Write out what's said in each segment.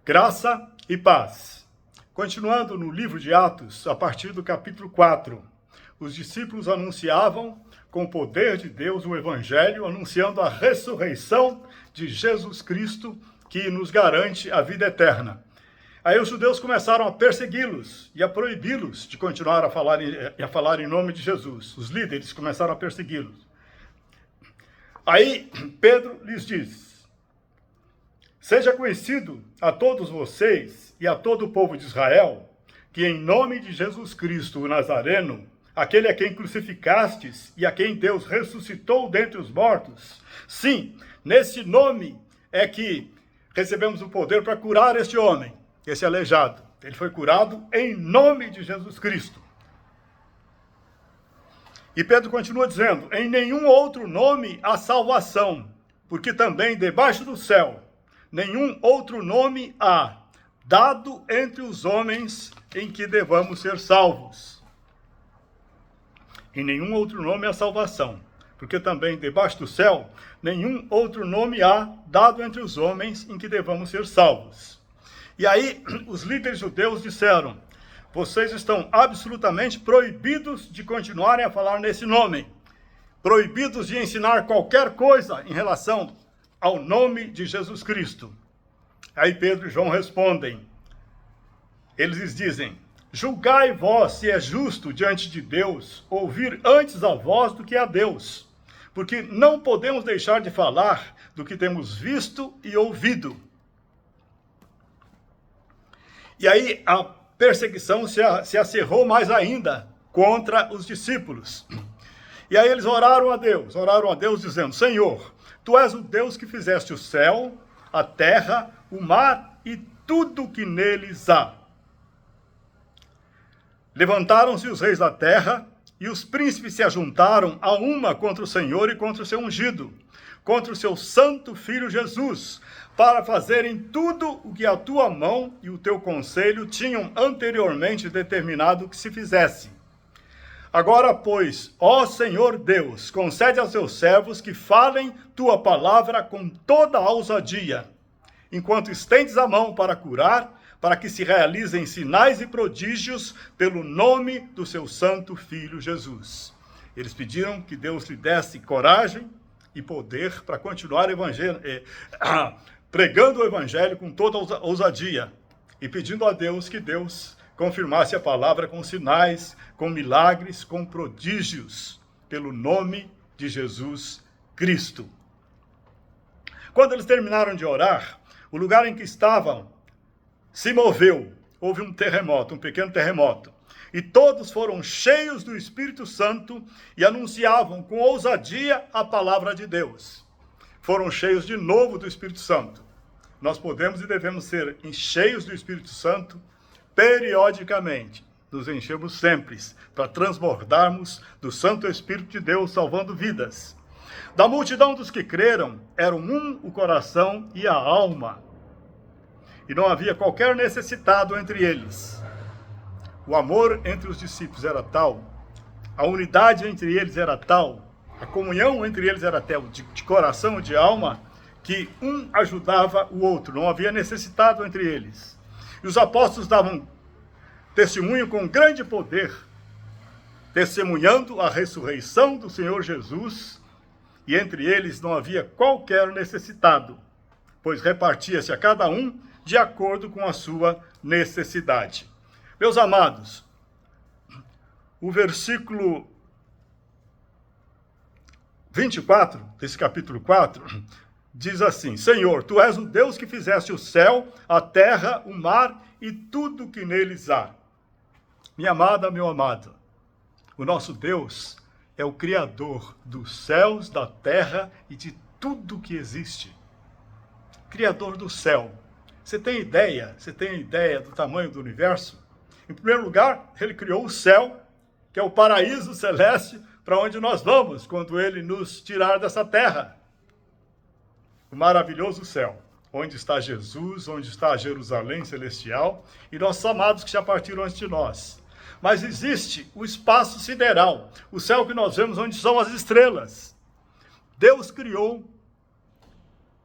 Graça e paz. Continuando no livro de Atos, a partir do capítulo 4, os discípulos anunciavam com o poder de Deus o Evangelho, anunciando a ressurreição de Jesus Cristo, que nos garante a vida eterna. Aí os judeus começaram a persegui-los e a proibi-los de continuar a falar em nome de Jesus. Os líderes começaram a persegui-los. Aí Pedro lhes diz: seja conhecido a todos vocês e a todo o povo de Israel, que em nome de Jesus Cristo, o Nazareno, aquele a quem crucificastes e a quem Deus ressuscitou dentre os mortos, sim, nesse nome é que recebemos o poder para curar este homem, esse aleijado. Ele foi curado em nome de Jesus Cristo. E Pedro continua dizendo: em nenhum outro nome há salvação, porque também debaixo do céu nenhum outro nome há, dado entre os homens em que devamos ser salvos. Em nenhum outro nome há salvação, porque também debaixo do céu nenhum outro nome há, dado entre os homens em que devamos ser salvos. E aí os líderes judeus disseram: vocês estão absolutamente proibidos de continuarem a falar nesse nome, proibidos de ensinar qualquer coisa em relação ao nome de Jesus Cristo. Aí Pedro e João respondem. Eles lhes dizem: julgai vós se é justo diante de Deus ouvir antes a vós do que a Deus, porque não podemos deixar de falar do que temos visto e ouvido. E aí a perseguição se acerrou mais ainda contra os discípulos. E aí eles oraram a Deus dizendo: Senhor, Tu és o Deus que fizeste o céu, a terra, o mar e tudo que neles há. Levantaram-se os reis da terra e os príncipes se ajuntaram a uma contra o Senhor e contra o seu ungido, contra o seu santo filho Jesus, para fazerem tudo o que a tua mão e o teu conselho tinham anteriormente determinado que se fizesse. Agora, pois, ó Senhor Deus, concede aos teus servos que falem tua palavra com toda a ousadia, enquanto estendes a mão para curar, para que se realizem sinais e prodígios pelo nome do seu santo Filho Jesus. Eles pediram que Deus lhe desse coragem e poder para continuar pregando o Evangelho com toda a ousadia e pedindo a Deus que Deus confirmasse a palavra com sinais, com milagres, com prodígios, pelo nome de Jesus Cristo. Quando eles terminaram de orar, o lugar em que estavam se moveu. Houve um terremoto, um pequeno terremoto. E todos foram cheios do Espírito Santo e anunciavam com ousadia a palavra de Deus. Foram cheios de novo do Espírito Santo. Nós podemos e devemos ser cheios do Espírito Santo periodicamente. Nos enchemos sempre para transbordarmos do Santo Espírito de Deus, salvando vidas. Da multidão dos que creram, eram um o coração e a alma. E não havia qualquer necessitado entre eles. O amor entre os discípulos era tal, a unidade entre eles era tal, a comunhão entre eles era tal, de coração e de alma, que um ajudava o outro, não havia necessitado entre eles. E os apóstolos davam testemunho com grande poder, testemunhando a ressurreição do Senhor Jesus, e entre eles não havia qualquer necessitado, pois repartia-se a cada um de acordo com a sua necessidade. Meus amados, o versículo 24 desse capítulo 4 diz assim: Senhor, Tu és o Deus que fizeste o céu, a terra, o mar e tudo que neles há. Minha amada, meu amado, o nosso Deus é o Criador dos céus, da terra e de tudo que existe. Criador do céu. Você tem ideia do tamanho do universo? Em primeiro lugar, Ele criou o céu, que é o paraíso celeste, para onde nós vamos quando Ele nos tirar dessa terra. O maravilhoso céu, onde está Jesus, onde está a Jerusalém celestial e nossos amados que já partiram antes de nós. Mas existe o espaço sideral, o céu que nós vemos onde são as estrelas. Deus criou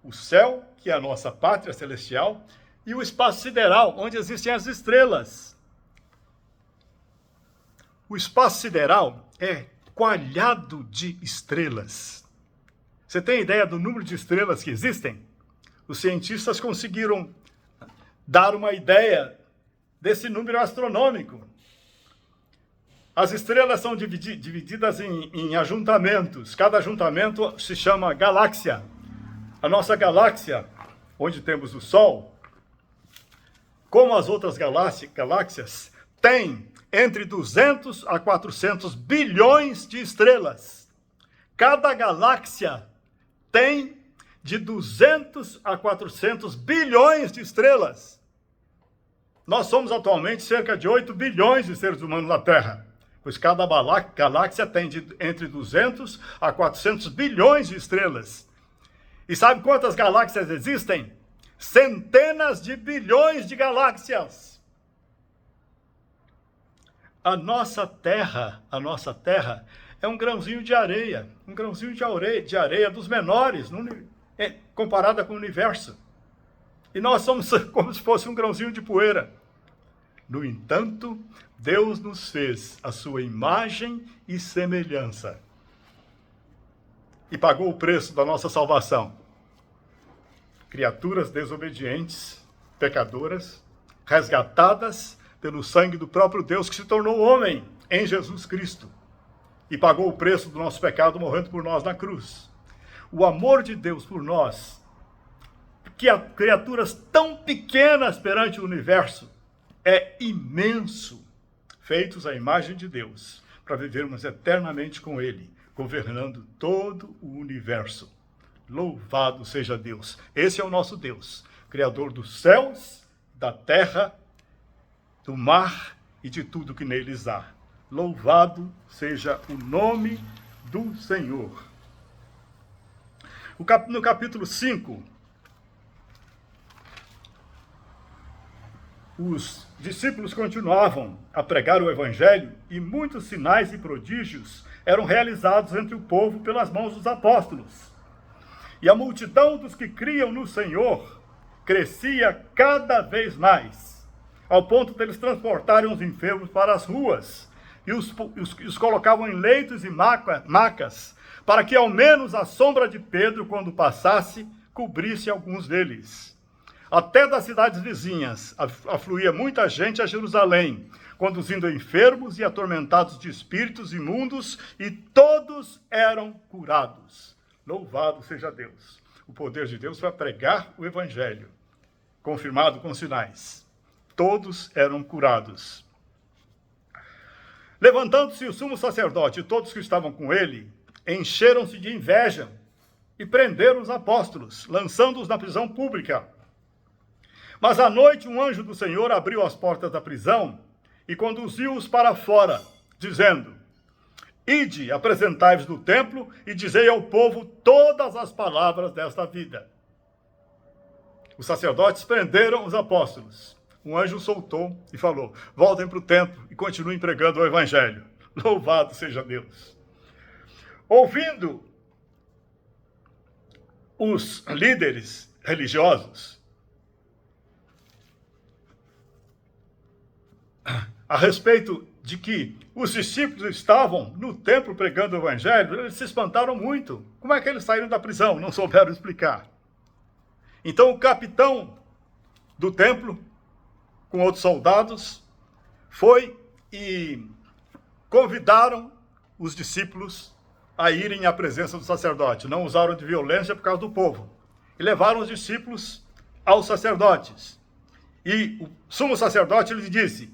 o céu, que é a nossa pátria celestial, e o espaço sideral, onde existem as estrelas. O espaço sideral é coalhado de estrelas. Você tem ideia do número de estrelas que existem? Os cientistas conseguiram dar uma ideia desse número astronômico. As estrelas são divididas em ajuntamentos. Cada ajuntamento se chama galáxia. A nossa galáxia, onde temos o Sol, como as outras galáxias, tem entre 200 a 400 bilhões de estrelas. Cada galáxia tem de 200 a 400 bilhões de estrelas. Nós somos atualmente cerca de 8 bilhões de seres humanos na Terra, pois cada galáxia tem entre 200 a 400 bilhões de estrelas. E sabe quantas galáxias existem? Centenas de bilhões de galáxias. A nossa Terra é um grãozinho de areia, de areia dos menores, comparada com o universo. E nós somos como se fosse um grãozinho de poeira. No entanto, Deus nos fez a sua imagem e semelhança. E pagou o preço da nossa salvação. Criaturas desobedientes, pecadoras, resgatadas pelo sangue do próprio Deus que se tornou homem em Jesus Cristo. E pagou o preço do nosso pecado morrendo por nós na cruz. O amor de Deus por nós, que há criaturas tão pequenas perante o universo, é imenso, feitos à imagem de Deus, para vivermos eternamente com Ele, governando todo o universo. Louvado seja Deus! Esse é o nosso Deus, Criador dos céus, da terra, do mar e de tudo que neles há. Louvado seja o nome do Senhor. No capítulo 5, os discípulos continuavam a pregar o evangelho e muitos sinais e prodígios eram realizados entre o povo pelas mãos dos apóstolos. E a multidão dos que criam no Senhor crescia cada vez mais, ao ponto de eles transportarem os enfermos para as ruas e os colocavam em leitos e macas, para que ao menos a sombra de Pedro, quando passasse, cobrisse alguns deles. Até das cidades vizinhas afluía muita gente a Jerusalém, conduzindo enfermos e atormentados de espíritos imundos, e todos eram curados. Louvado seja Deus! O poder de Deus para pregar o evangelho, confirmado com sinais. Todos eram curados. Levantando-se o sumo sacerdote e todos que estavam com ele, encheram-se de inveja e prenderam os apóstolos, lançando-os na prisão pública. Mas à noite um anjo do Senhor abriu as portas da prisão e conduziu-os para fora, dizendo: Ide, apresentai-vos no templo e dizei ao povo todas as palavras desta vida. Os sacerdotes prenderam os apóstolos. Um anjo soltou e falou: voltem para o templo e continuem pregando o evangelho. Louvado seja Deus! Ouvindo os líderes religiosos a respeito de que os discípulos estavam no templo pregando o evangelho, eles se espantaram muito. Como é que eles saíram da prisão? Não souberam explicar. Então o capitão do templo, com outros soldados, foi e convidaram os discípulos a irem à presença do sacerdote. Não usaram de violência por causa do povo. E levaram os discípulos aos sacerdotes. E o sumo sacerdote lhes disse: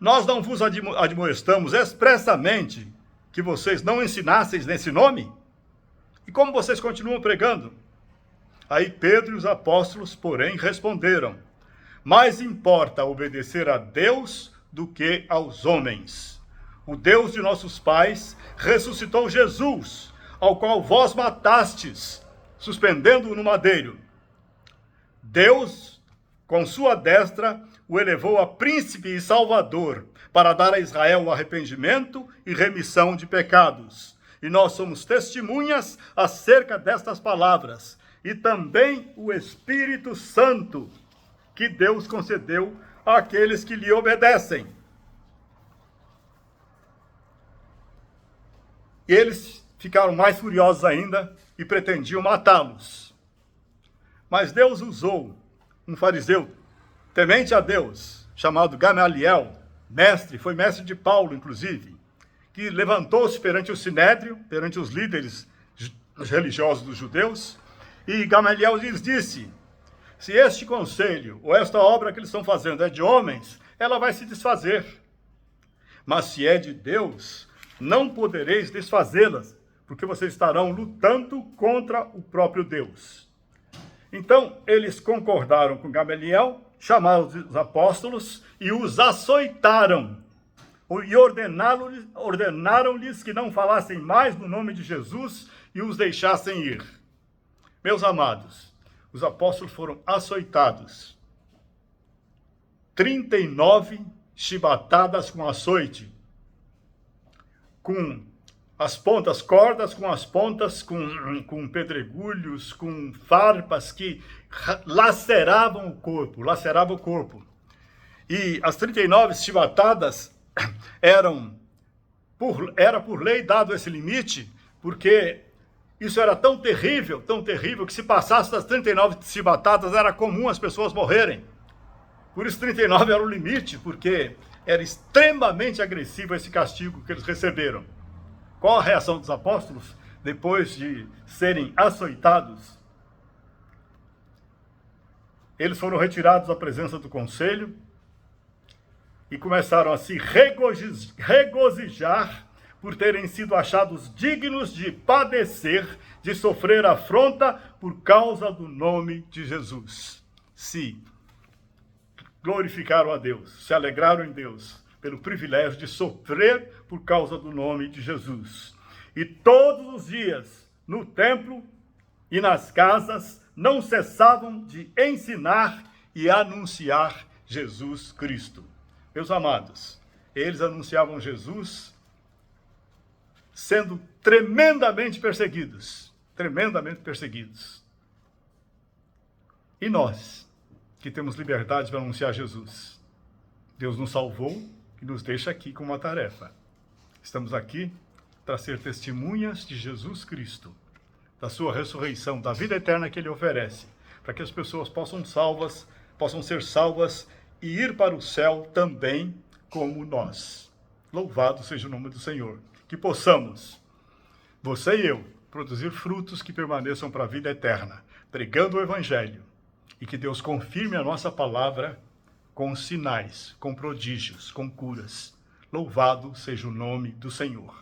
nós não vos admoestamos expressamente que vocês não ensinasseis nesse nome? E como vocês continuam pregando? Aí Pedro e os apóstolos, porém, responderam: mais importa obedecer a Deus do que aos homens. O Deus de nossos pais ressuscitou Jesus, ao qual vós matastes, suspendendo-o no madeiro. Deus, com sua destra, o elevou a príncipe e salvador, para dar a Israel o arrependimento e remissão de pecados. E nós somos testemunhas acerca destas palavras. e também o Espírito Santo, que Deus concedeu àqueles que lhe obedecem. E eles ficaram mais furiosos ainda e pretendiam matá-los. Mas Deus usou um fariseu temente a Deus, chamado Gamaliel, foi mestre de Paulo, inclusive, que levantou-se perante o Sinédrio, perante os líderes religiosos dos judeus, e Gamaliel lhes disse: se este conselho, ou esta obra que eles estão fazendo é de homens, ela vai se desfazer. Mas se é de Deus, não podereis desfazê-las, porque vocês estarão lutando contra o próprio Deus. Então, eles concordaram com Gamaliel, chamaram os apóstolos e os açoitaram. E ordenaram-lhes que não falassem mais no nome de Jesus e os deixassem ir. Meus amados, os apóstolos foram açoitados. 39 chibatadas com açoite, com as pontas, cordas com as pontas, com pedregulhos, com farpas que laceravam o corpo. E as 39 chibatadas era por lei dado esse limite, porque isso era tão terrível, que se passasse das 39 chibatadas era comum as pessoas morrerem. Por isso 39 era o limite, porque era extremamente agressivo esse castigo que eles receberam. Qual a reação dos apóstolos depois de serem açoitados? Eles foram retirados da presença do conselho e começaram a se regozijar por terem sido achados dignos de padecer, de sofrer afronta por causa do nome de Jesus. Se glorificaram a Deus, se alegraram em Deus pelo privilégio de sofrer por causa do nome de Jesus. E todos os dias, no templo e nas casas, não cessavam de ensinar e anunciar Jesus Cristo. Meus amados, eles anunciavam Jesus sendo tremendamente perseguidos. E nós, que temos liberdade para anunciar Jesus, Deus nos salvou e nos deixa aqui com uma tarefa. Estamos aqui para ser testemunhas de Jesus Cristo, da sua ressurreição, da vida eterna que ele oferece, para que as pessoas possam ser salvas e ir para o céu também como nós. Louvado seja o nome do Senhor. Que possamos, você e eu, produzir frutos que permaneçam para a vida eterna, pregando o Evangelho, e que Deus confirme a nossa palavra com sinais, com prodígios, com curas. Louvado seja o nome do Senhor.